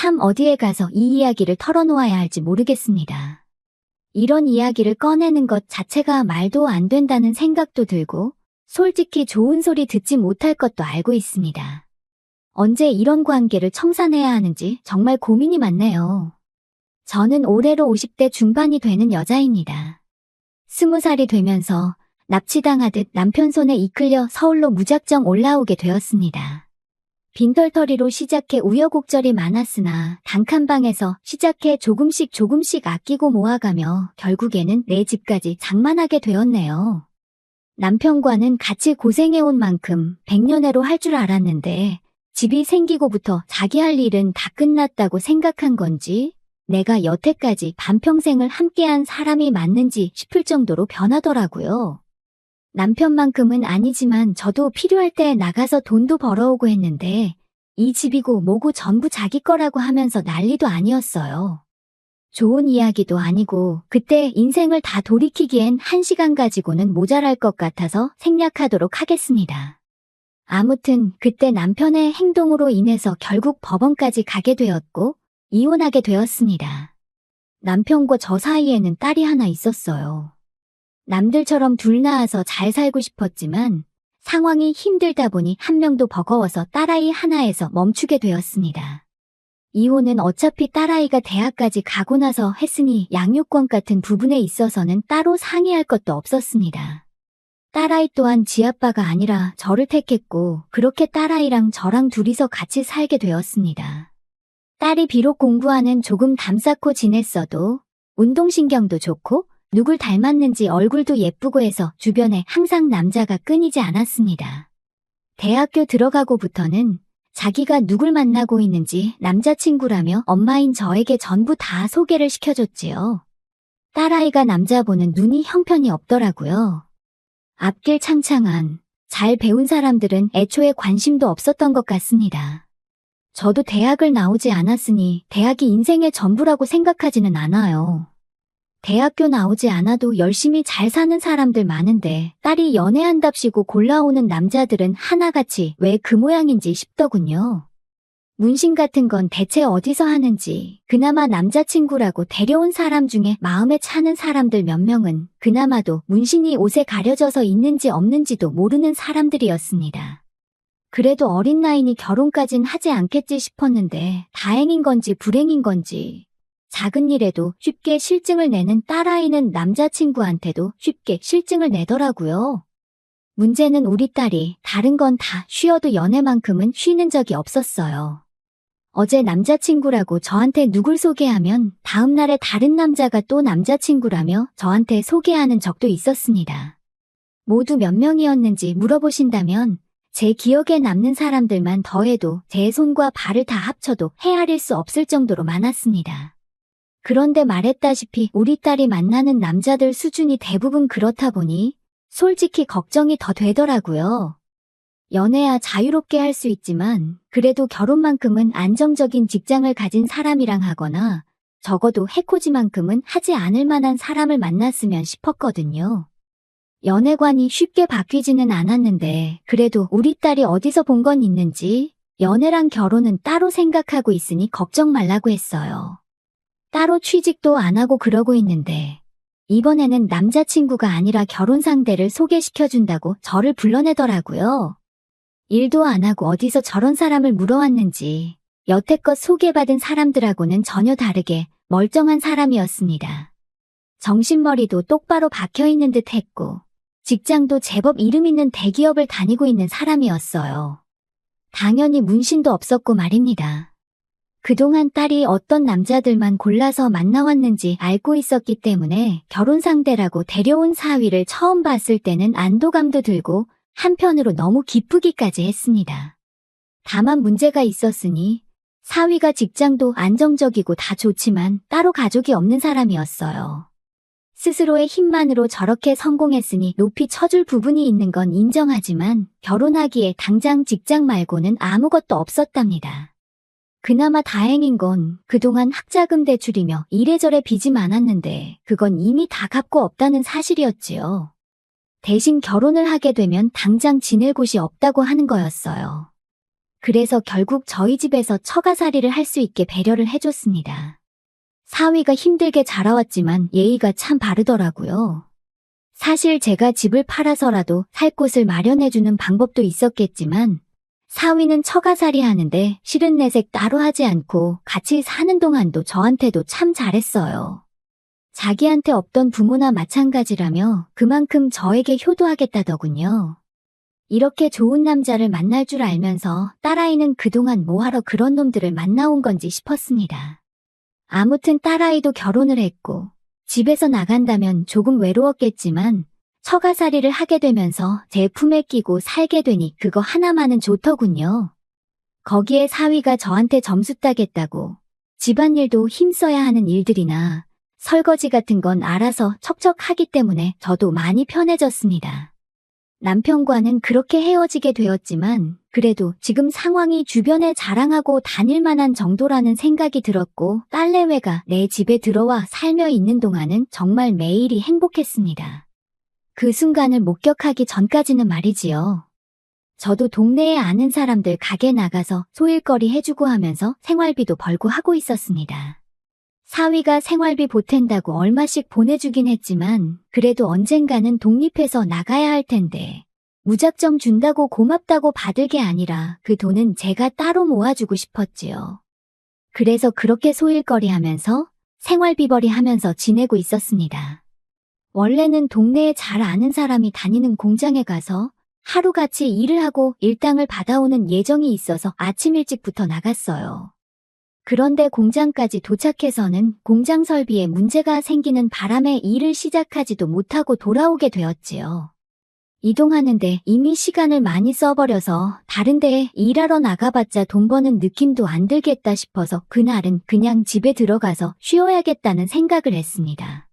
참 어디에 가서 이 이야기를 털어놓아야 할지 모르겠습니다. 이런 이야기를 꺼내는 것 자체가 말도 안 된다는 생각도 들고 솔직히 좋은 소리 듣지 못할 것도 알고 있습니다. 언제 이런 관계를 청산해야 하는지 정말 고민이 많네요. 저는 올해로 50대 중반이 되는 여자입니다. 20살이 되면서 납치당하듯 남편 손에 이끌려 서울로 무작정 올라오게 되었습니다. 빈털터리로 시작해 우여곡절이 많았으나 단칸방에서 시작해 조금씩 아끼고 모아가며 결국에는 내 집까지 장만하게 되었네요. 남편과는 같이 고생해온 만큼 100년해로 할 줄 알았는데 집이 생기고부터 자기 할 일은 다 끝났다고 생각한 건지 내가 여태까지 반평생을 함께한 사람이 맞는지 싶을 정도로 변하더라고요. 남편만큼은 아니지만 저도 필요할 때 나가서 돈도 벌어오고 했는데 이 집이고 뭐고 전부 자기 거라고 하면서 난리도 아니었어요. 좋은 이야기도 아니고 그때 인생을 다 돌이키기엔 1시간 가지고는 모자랄 것 같아서 생략하도록 하겠습니다. 아무튼 그때 남편의 행동으로 인해서 결국 법원까지 가게 되었고 이혼하게 되었습니다. 남편과 저 사이에는 딸이 하나 있었어요. 남들처럼 둘 낳아서 잘 살고 싶었지만 상황이 힘들다 보니 한 명도 버거워서 딸아이 하나에서 멈추게 되었습니다. 이혼은 어차피 딸아이가 대학까지 가고 나서 했으니 양육권 같은 부분에 있어서는 따로 상의할 것도 없었습니다. 딸아이 또한 지 아빠가 아니라 저를 택했고 그렇게 딸아이랑 저랑 둘이서 같이 살게 되었습니다. 딸이 비록 공부하는 조금 담쌓고 지냈어도 운동신경도 좋고 누굴 닮았는지 얼굴도 예쁘고 해서 주변에 항상 남자가 끊이지 않았습니다. 대학교 들어가고부터는 자기가 누굴 만나고 있는지 남자친구라며 엄마인 저에게 전부 다 소개를 시켜줬지요. 딸아이가 남자 보는 눈이 형편이 없더라고요. 앞길 창창한, 잘 배운 사람들은 애초에 관심도 없었던 것 같습니다. 저도 대학을 나오지 않았으니 대학이 인생의 전부라고 생각하지는 않아요. 대학교 나오지 않아도 열심히 잘 사는 사람들 많은데 딸이 연애한답시고 골라오는 남자들은 하나같이 왜 그 모양인지 싶더군요. 문신 같은 건 대체 어디서 하는지 그나마 남자친구라고 데려온 사람 중에 마음에 차는 사람들 몇 명은 그나마도 문신이 옷에 가려져서 있는지 없는지도 모르는 사람들이었습니다. 그래도 어린 나이니 결혼까진 하지 않겠지 싶었는데 다행인 건지 불행인 건지 작은 일에도 쉽게 실증을 내는 딸아이는 남자친구한테도 쉽게 실증을 내더라고요. 문제는 우리 딸이 다른 건 다 쉬어도 연애만큼은 쉬는 적이 없었어요. 어제 남자친구라고 저한테 누굴 소개하면 다음날에 다른 남자가 또 남자친구라며 저한테 소개하는 적도 있었습니다. 모두 몇 명이었는지 물어보신다면 제 기억에 남는 사람들만 더해도 제 손과 발을 다 합쳐도 헤아릴 수 없을 정도로 많았습니다. 그런데 말했다시피 우리 딸이 만나는 남자들 수준이 대부분 그렇다 보니 솔직히 걱정이 더 되더라고요. 연애야 자유롭게 할 수 있지만 그래도 결혼만큼은 안정적인 직장을 가진 사람이랑 하거나 적어도 해코지만큼은 하지 않을 만한 사람을 만났으면 싶었거든요. 연애관이 쉽게 바뀌지는 않았는데 그래도 우리 딸이 어디서 본 건 있는지 연애랑 결혼은 따로 생각하고 있으니 걱정 말라고 했어요. 따로 취직도 안 하고 그러고 있는데 이번에는 남자친구가 아니라 결혼 상대를 소개시켜준다고 저를 불러내더라고요. 일도 안 하고 어디서 저런 사람을 물어왔는지 여태껏 소개받은 사람들하고는 전혀 다르게 멀쩡한 사람이었습니다. 정신머리도 똑바로 박혀있는 듯 했고 직장도 제법 이름 있는 대기업을 다니고 있는 사람이었어요. 당연히 문신도 없었고 말입니다. 그동안 딸이 어떤 남자들만 골라서 만나왔는지 알고 있었기 때문에 결혼 상대라고 데려온 사위를 처음 봤을 때는 안도감도 들고 한편으로 너무 기쁘기까지 했습니다. 다만 문제가 있었으니 사위가 직장도 안정적이고 다 좋지만 따로 가족이 없는 사람이었어요. 스스로의 힘만으로 저렇게 성공했으니 높이 쳐줄 부분이 있는 건 인정하지만 결혼하기에 당장 직장 말고는 아무것도 없었답니다. 그나마 다행인 건 그동안 학자금 대출이며 이래저래 빚이 많았는데 그건 이미 다 갚고 없다는 사실이었지요. 대신 결혼을 하게 되면 당장 지낼 곳이 없다고 하는 거였어요. 그래서 결국 저희 집에서 처가살이를 할 수 있게 배려를 해줬습니다. 사위가 힘들게 자라왔지만 예의가 참 바르더라고요. 사실 제가 집을 팔아서라도 살 곳을 마련해주는 방법도 있었겠지만 사위는 처가살이 하는데 실은 내색 따로 하지 않고 같이 사는 동안도 저한테도 참 잘했어요. 자기한테 없던 부모나 마찬가지라며 그만큼 저에게 효도하겠다더군요. 이렇게 좋은 남자를 만날 줄 알면서 딸아이는 그동안 뭐하러 그런 놈들을 만나온 건지 싶었습니다. 아무튼 딸아이도 결혼을 했고 집에서 나간다면 조금 외로웠겠지만 처가살이를 하게 되면서 제 품에 끼고 살게 되니 그거 하나만은 좋더군요. 거기에 사위가 저한테 점수 따겠다고 집안일도 힘써야 하는 일들이나 설거지 같은 건 알아서 척척 하기 때문에 저도 많이 편해졌습니다. 남편과는 그렇게 헤어지게 되었지만 그래도 지금 상황이 주변에 자랑하고 다닐 만한 정도라는 생각이 들었고 딸내외가 내 집에 들어와 살며 있는 동안은 정말 매일이 행복했습니다. 그 순간을 목격하기 전까지는 말이지요. 저도 동네에 아는 사람들 가게 나가서 소일거리 해주고 하면서 생활비도 벌고 하고 있었습니다. 사위가 생활비 보탠다고 얼마씩 보내주긴 했지만 그래도 언젠가는 독립해서 나가야 할 텐데 무작정 준다고 고맙다고 받을 게 아니라 그 돈은 제가 따로 모아주고 싶었지요. 그래서 그렇게 소일거리 하면서 생활비벌이 하면서 지내고 있었습니다. 원래는 동네에 잘 아는 사람이 다니는 공장에 가서 하루같이 일을 하고 일당을 받아오는 예정이 있어서 아침 일찍부터 나갔어요. 그런데 공장까지 도착해서는 공장 설비에 문제가 생기는 바람에 일을 시작하지도 못하고 돌아오게 되었지요. 이동하는데 이미 시간을 많이 써버려서 다른 데에 일하러 나가봤자 돈 버는 느낌도 안 들겠다 싶어서 그날은 그냥 집에 들어가서 쉬어야겠다는 생각을 했습니다.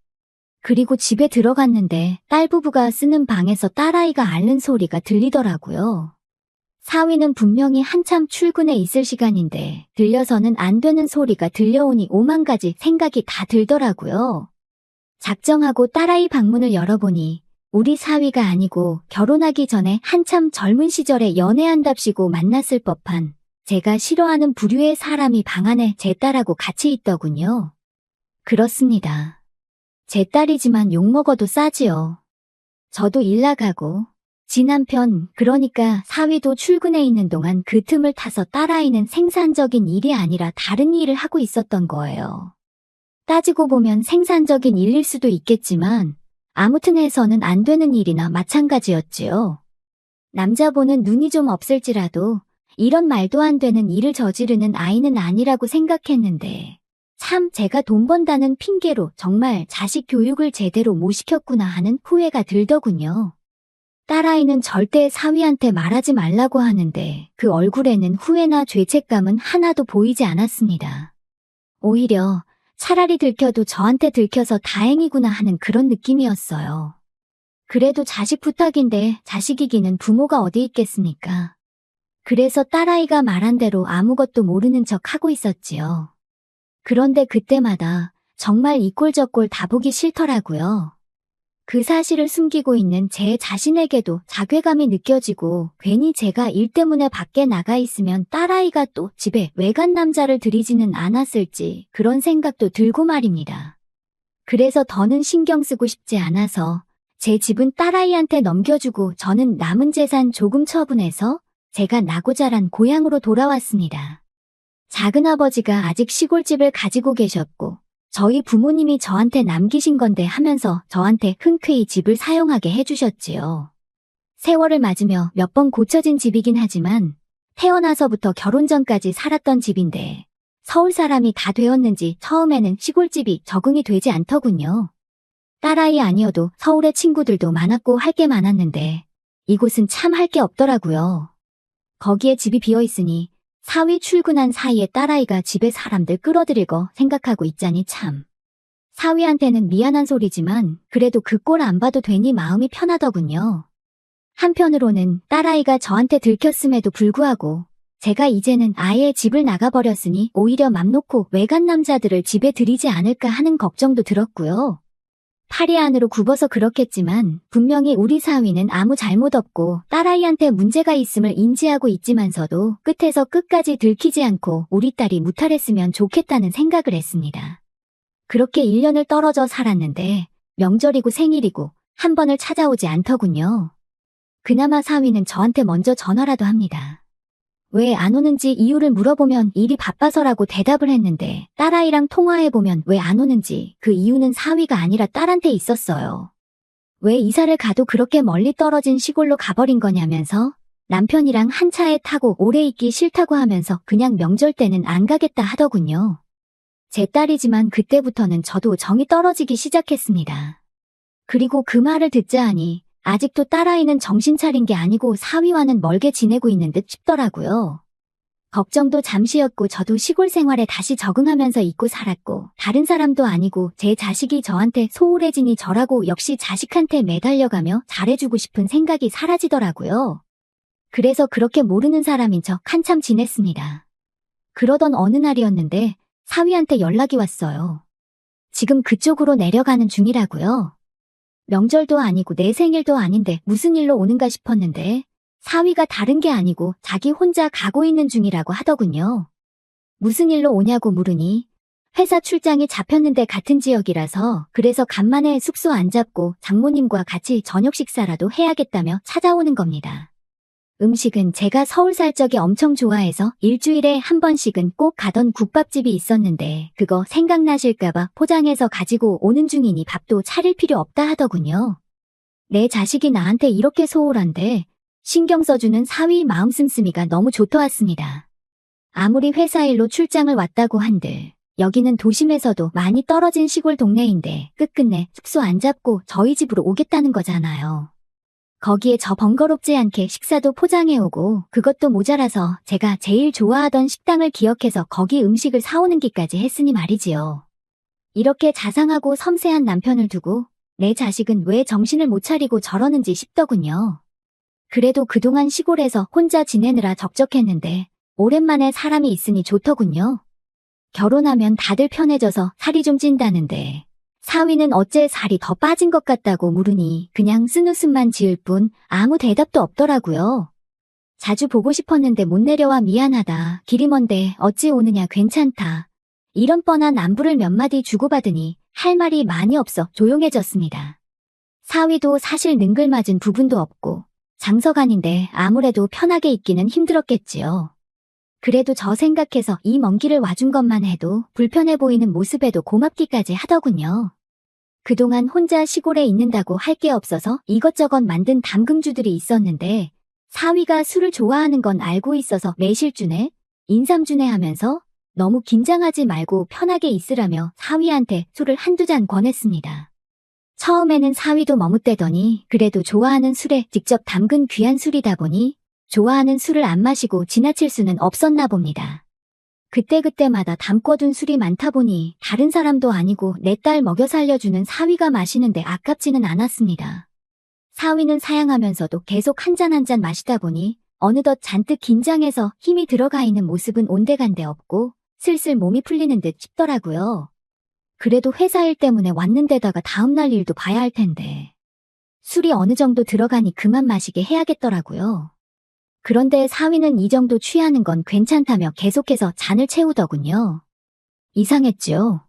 그리고 집에 들어갔는데 딸 부부가 쓰는 방에서 딸아이가 앓는 소리가 들리더라고요. 사위는 분명히 한참 출근에 있을 시간인데 들려서는 안 되는 소리가 들려오니 오만 가지 생각이 다 들더라고요. 작정하고 딸아이 방문을 열어보니 우리 사위가 아니고 결혼하기 전에 한참 젊은 시절에 연애한답시고 만났을 법한 제가 싫어하는 부류의 사람이 방 안에 제 딸하고 같이 있더군요. 그렇습니다. 제 딸이지만 욕먹어도 싸지요. 저도 일 나가고 지 남편, 그러니까 사위도 출근해 있는 동안 그 틈을 타서 딸아이는 생산적인 일이 아니라 다른 일을 하고 있었던 거예요. 따지고 보면 생산적인 일일 수도 있겠지만 아무튼 해서는 안 되는 일이나 마찬가지였지요. 남자 보는 눈이 좀 없을지라도 이런 말도 안 되는 일을 저지르는 아이는 아니라고 생각했는데 참 제가 돈 번다는 핑계로 정말 자식 교육을 제대로 못 시켰구나 하는 후회가 들더군요. 딸아이는 절대 사위한테 말하지 말라고 하는데 그 얼굴에는 후회나 죄책감은 하나도 보이지 않았습니다. 오히려 차라리 들켜도 저한테 들켜서 다행이구나 하는 그런 느낌이었어요. 그래도 자식 부탁인데 자식이기는 부모가 어디 있겠습니까? 그래서 딸아이가 말한 대로 아무것도 모르는 척 하고 있었지요. 그런데 그때마다 정말 이 꼴 저 꼴 다 보기 싫더라고요. 그 사실을 숨기고 있는 제 자신에게도 자괴감이 느껴지고 괜히 제가 일 때문에 밖에 나가 있으면 딸아이가 또 집에 외간 남자를 들이지는 않았을지 그런 생각도 들고 말입니다. 그래서 더는 신경 쓰고 싶지 않아서 제 집은 딸아이한테 넘겨주고 저는 남은 재산 조금 처분해서 제가 나고 자란 고향으로 돌아왔습니다. 작은아버지가 아직 시골집을 가지고 계셨고 저희 부모님이 저한테 남기신 건데 하면서 저한테 흔쾌히 집을 사용하게 해주셨지요. 세월을 맞으며 몇 번 고쳐진 집이긴 하지만 태어나서부터 결혼 전까지 살았던 집인데 서울 사람이 다 되었는지 처음에는 시골집이 적응이 되지 않더군요. 딸아이 아니어도 서울에 친구들도 많았고 할 게 많았는데 이곳은 참 할 게 없더라고요. 거기에 집이 비어있으니 사위 출근한 사이에 딸아이가 집에 사람들 끌어들일 거 생각하고 있자니 참. 사위한테는 미안한 소리지만 그래도 그 꼴 안 봐도 되니 마음이 편하더군요. 한편으로는 딸아이가 저한테 들켰음에도 불구하고 제가 이제는 아예 집을 나가버렸으니 오히려 맘 놓고 외간 남자들을 집에 들이지 않을까 하는 걱정도 들었고요. 팔이 안으로 굽어서 그렇겠지만 분명히 우리 사위는 아무 잘못 없고 딸아이한테 문제가 있음을 인지하고 있지만서도 끝에서 끝까지 들키지 않고 우리 딸이 무탈했으면 좋겠다는 생각을 했습니다. 그렇게 1년을 떨어져 살았는데 명절이고 생일이고 한 번을 찾아오지 않더군요. 그나마 사위는 저한테 먼저 전화라도 합니다. 왜 안 오는지 이유를 물어보면 일이 바빠서라고 대답을 했는데 딸아이랑 통화해보면 왜 안 오는지 그 이유는 사위가 아니라 딸한테 있었어요. 왜 이사를 가도 그렇게 멀리 떨어진 시골로 가버린 거냐면서 남편이랑 한 차에 타고 오래 있기 싫다고 하면서 그냥 명절 때는 안 가겠다 하더군요. 제 딸이지만 그때부터는 저도 정이 떨어지기 시작했습니다. 그리고 그 말을 듣자 하니 아직도 딸아이는 정신 차린 게 아니고 사위와는 멀게 지내고 있는 듯 싶더라고요. 걱정도 잠시였고 저도 시골 생활에 다시 적응하면서 잊고 살았고 다른 사람도 아니고 제 자식이 저한테 소홀해지니 저라고 역시 자식한테 매달려가며 잘해주고 싶은 생각이 사라지더라고요. 그래서 그렇게 모르는 사람인 척 한참 지냈습니다. 그러던 어느 날이었는데 사위한테 연락이 왔어요. 지금 그쪽으로 내려가는 중이라고요. 명절도 아니고 내 생일도 아닌데 무슨 일로 오는가 싶었는데 사위가 다른 게 아니고 자기 혼자 가고 있는 중이라고 하더군요. 무슨 일로 오냐고 물으니 회사 출장이 잡혔는데 같은 지역이라서 그래서 간만에 숙소 안 잡고 장모님과 같이 저녁 식사라도 해야겠다며 찾아오는 겁니다. 음식은 제가 서울 살 적에 엄청 좋아해서 일주일에 한 번씩은 꼭 가던 국밥집이 있었는데 그거 생각나실까봐 포장해서 가지고 오는 중이니 밥도 차릴 필요 없다 하더군요. 내 자식이 나한테 이렇게 소홀한데 신경 써주는 사위 마음 씀씀이가 너무 좋더왔습니다. 아무리 회사 일로 출장을 왔다고 한들 여기는 도심에서도 많이 떨어진 시골 동네인데 끝끝내 숙소 안 잡고 저희 집으로 오겠다는 거잖아요. 거기에 저 번거롭지 않게 식사도 포장해오고 그것도 모자라서 제가 제일 좋아하던 식당을 기억해서 거기 음식을 사오는 기까지 했으니 말이지요. 이렇게 자상하고 섬세한 남편을 두고 내 자식은 왜 정신을 못 차리고 저러는지 싶더군요. 그래도 그동안 시골에서 혼자 지내느라 적적했는데 오랜만에 사람이 있으니 좋더군요. 결혼하면 다들 편해져서 살이 좀 찐다는데 사위는 어째 살이 더 빠진 것 같다고 물으니 그냥 쓴웃음만 지을 뿐 아무 대답도 없더라고요. 자주 보고 싶었는데 못 내려와 미안하다. 길이 먼데 어찌 오느냐 괜찮다. 이런 뻔한 안부를 몇 마디 주고받으니 할 말이 많이 없어 조용해졌습니다. 사위도 사실 능글맞은 부분도 없고 장서간인데 아무래도 편하게 있기는 힘들었겠지요. 그래도 저 생각해서 이 먼 길을 와준 것만 해도 불편해 보이는 모습에도 고맙기까지 하더군요. 그동안 혼자 시골에 있는다고 할 게 없어서 이것저것 만든 담금주들이 있었는데 사위가 술을 좋아하는 건 알고 있어서 매실주네, 인삼주네 하면서 너무 긴장하지 말고 편하게 있으라며 사위한테 술을 한두 잔 권했습니다. 처음에는 사위도 머뭇대더니 그래도 좋아하는 술에 직접 담근 귀한 술이다 보니 좋아하는 술을 안 마시고 지나칠 수는 없었나 봅니다. 그때그때마다 담궈둔 술이 많다 보니 다른 사람도 아니고 내 딸 먹여 살려주는 사위가 마시는데 아깝지는 않았습니다. 사위는 사양하면서도 계속 한 잔 한 잔 마시다 보니 어느덧 잔뜩 긴장해서 힘이 들어가 있는 모습은 온데간데 없고 슬슬 몸이 풀리는 듯 싶더라고요. 그래도 회사 일 때문에 왔는데다가 다음날 일도 봐야 할 텐데 술이 어느 정도 들어가니 그만 마시게 해야겠더라고요. 그런데 사위는 이 정도 취하는 건 괜찮다며 계속해서 잔을 채우더군요. 이상했죠.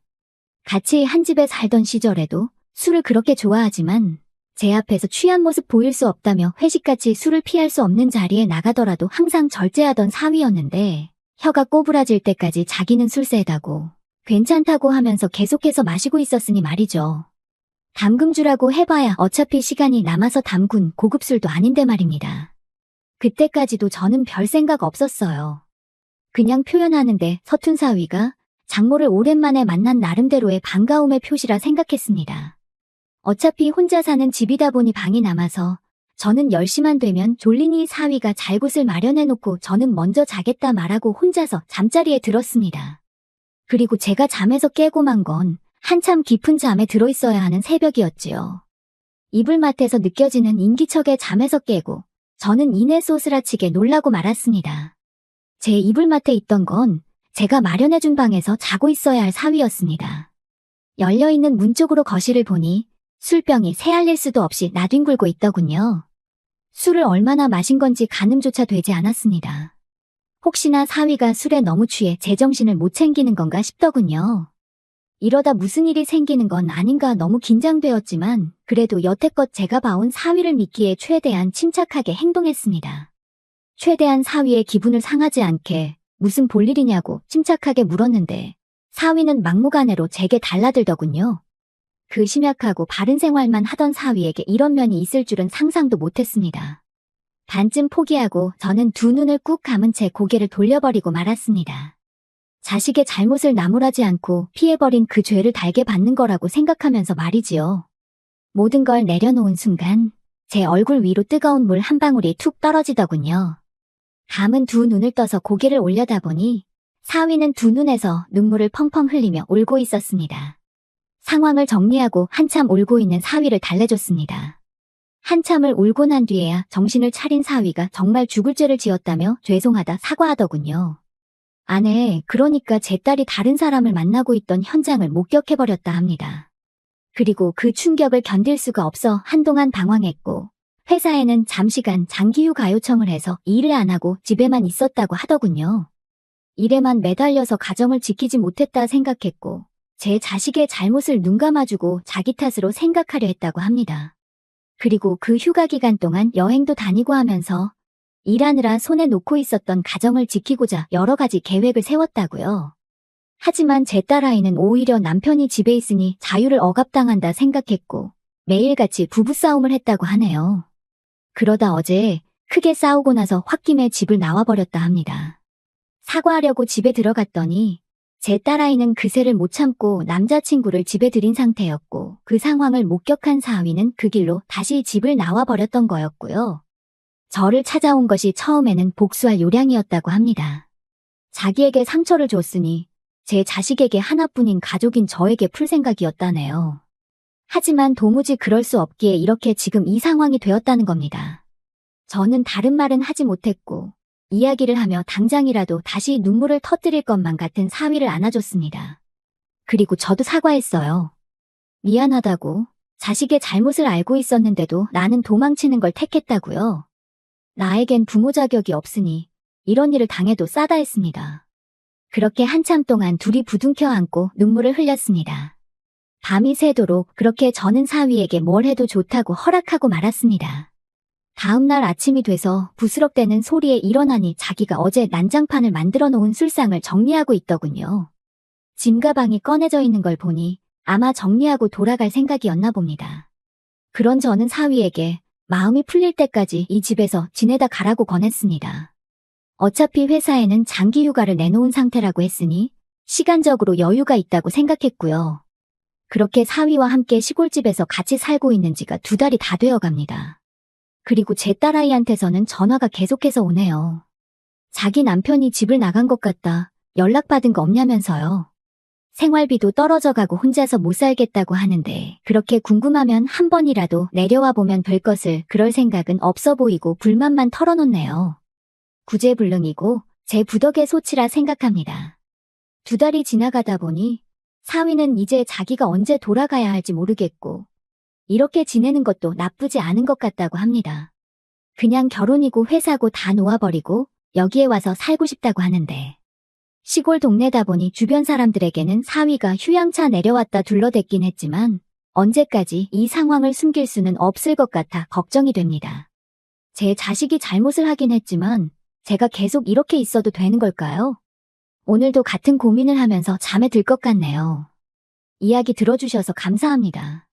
같이 한 집에 살던 시절에도 술을 그렇게 좋아하지만 제 앞에서 취한 모습 보일 수 없다며 회식같이 술을 피할 수 없는 자리에 나가더라도 항상 절제하던 사위였는데 혀가 꼬부라질 때까지 자기는 술 세다고 괜찮다고 하면서 계속해서 마시고 있었으니 말이죠. 담금주라고 해봐야 어차피 시간이 남아서 담근 고급 술도 아닌데 말입니다. 그때까지도 저는 별 생각 없었어요. 그냥 표현하는데 서툰 사위가 장모를 오랜만에 만난 나름대로의 반가움의 표시라 생각했습니다. 어차피 혼자 사는 집이다 보니 방이 남아서 저는 10시만 되면 졸리니 사위가 잘 곳을 마련해놓고 저는 먼저 자겠다 말하고 혼자서 잠자리에 들었습니다. 그리고 제가 잠에서 깨고 만 건 한참 깊은 잠에 들어있어야 하는 새벽이었지요. 이불맡에서 느껴지는 인기척에 잠에서 깨고 저는 이내 소스라치게 놀라고 말았습니다. 제 이불맡에 있던 건 제가 마련해준 방에서 자고 있어야 할 사위였습니다. 열려있는 문 쪽으로 거실을 보니 술병이 새알릴 수도 없이 나뒹굴고 있더군요. 술을 얼마나 마신 건지 가늠조차 되지 않았습니다. 혹시나 사위가 술에 너무 취해 제정신을 못 챙기는 건가 싶더군요. 이러다 무슨 일이 생기는 건 아닌가 너무 긴장되었지만 그래도 여태껏 제가 봐온 사위를 믿기에 최대한 침착하게 행동했습니다. 최대한 사위의 기분을 상하지 않게 무슨 볼일이냐고 침착하게 물었는데 사위는 막무가내로 제게 달라들더군요. 그 심약하고 바른 생활만 하던 사위에게 이런 면이 있을 줄은 상상도 못했습니다. 반쯤 포기하고 저는 두 눈을 꾹 감은 채 고개를 돌려버리고 말았습니다. 자식의 잘못을 나무라지 않고 피해버린 그 죄를 달게 받는 거라고 생각하면서 말이지요. 모든 걸 내려놓은 순간 제 얼굴 위로 뜨거운 물 한 방울이 툭 떨어지더군요. 감은 두 눈을 떠서 고개를 올려다보니 사위는 두 눈에서 눈물을 펑펑 흘리며 울고 있었습니다. 상황을 정리하고 한참 울고 있는 사위를 달래줬습니다. 한참을 울고 난 뒤에야 정신을 차린 사위가 정말 죽을 죄를 지었다며 죄송하다 사과하더군요. 아내, 그러니까 제 딸이 다른 사람을 만나고 있던 현장을 목격해버렸다 합니다. 그리고 그 충격을 견딜 수가 없어 한동안 방황했고 회사에는 잠시간 장기휴가 요청을 해서 일을 안 하고 집에만 있었다고 하더군요. 일에만 매달려서 가정을 지키지 못했다 생각했고 제 자식의 잘못을 눈감아주고 자기 탓으로 생각하려 했다고 합니다. 그리고 그 휴가 기간 동안 여행도 다니고 하면서 일하느라 손에 놓고 있었던 가정을 지키고자 여러 가지 계획을 세웠다고요. 하지만 제 딸아이는 오히려 남편이 집에 있으니 자유를 억압당한다 생각했고 매일같이 부부싸움을 했다고 하네요. 그러다 어제 크게 싸우고 나서 홧김에 집을 나와버렸다 합니다. 사과하려고 집에 들어갔더니 제 딸아이는 그새를 못 참고 남자친구를 집에 들인 상태였고 그 상황을 목격한 사위는 그 길로 다시 집을 나와버렸던 거였고요. 저를 찾아온 것이 처음에는 복수할 요량이었다고 합니다. 자기에게 상처를 줬으니 제 자식에게 하나뿐인 가족인 저에게 풀 생각이었다네요. 하지만 도무지 그럴 수 없기에 이렇게 지금 이 상황이 되었다는 겁니다. 저는 다른 말은 하지 못했고 이야기를 하며 당장이라도 다시 눈물을 터뜨릴 것만 같은 사위를 안아줬습니다. 그리고 저도 사과했어요. 미안하다고, 자식의 잘못을 알고 있었는데도 나는 도망치는 걸 택했다고요. 나에겐 부모 자격이 없으니 이런 일을 당해도 싸다 했습니다. 그렇게 한참 동안 둘이 부둥켜 안고 눈물을 흘렸습니다. 밤이 새도록 그렇게 저는 사위에게 뭘 해도 좋다고 허락하고 말았습니다. 다음 날 아침이 돼서 부스럭대는 소리에 일어나니 자기가 어제 난장판을 만들어 놓은 술상을 정리하고 있더군요. 짐가방이 꺼내져 있는 걸 보니 아마 정리하고 돌아갈 생각이었나 봅니다. 그런 저는 사위에게 마음이 풀릴 때까지 이 집에서 지내다 가라고 권했습니다. 어차피 회사에는 장기 휴가를 내놓은 상태라고 했으니 시간적으로 여유가 있다고 생각했고요. 그렇게 사위와 함께 시골집에서 같이 살고 있는 지가 2달이 다 되어갑니다. 그리고 제 딸아이한테서는 전화가 계속해서 오네요. 자기 남편이 집을 나간 것 같다, 연락받은 거 없냐면서요. 생활비도 떨어져가고 혼자서 못 살겠다고 하는데 그렇게 궁금하면 한 번이라도 내려와 보면 될 것을 그럴 생각은 없어 보이고 불만만 털어놓네요. 구제불능이고 제 부덕의 소치라 생각합니다. 2달이 지나가다 보니 사위는 이제 자기가 언제 돌아가야 할지 모르겠고 이렇게 지내는 것도 나쁘지 않은 것 같다고 합니다. 그냥 결혼이고 회사고 다 놓아버리고 여기에 와서 살고 싶다고 하는데 시골 동네다 보니 주변 사람들에게는 사위가 휴양차 내려왔다 둘러댔긴 했지만 언제까지 이 상황을 숨길 수는 없을 것 같아 걱정이 됩니다. 제 자식이 잘못을 하긴 했지만 제가 계속 이렇게 있어도 되는 걸까요? 오늘도 같은 고민을 하면서 잠에 들 것 같네요. 이야기 들어주셔서 감사합니다.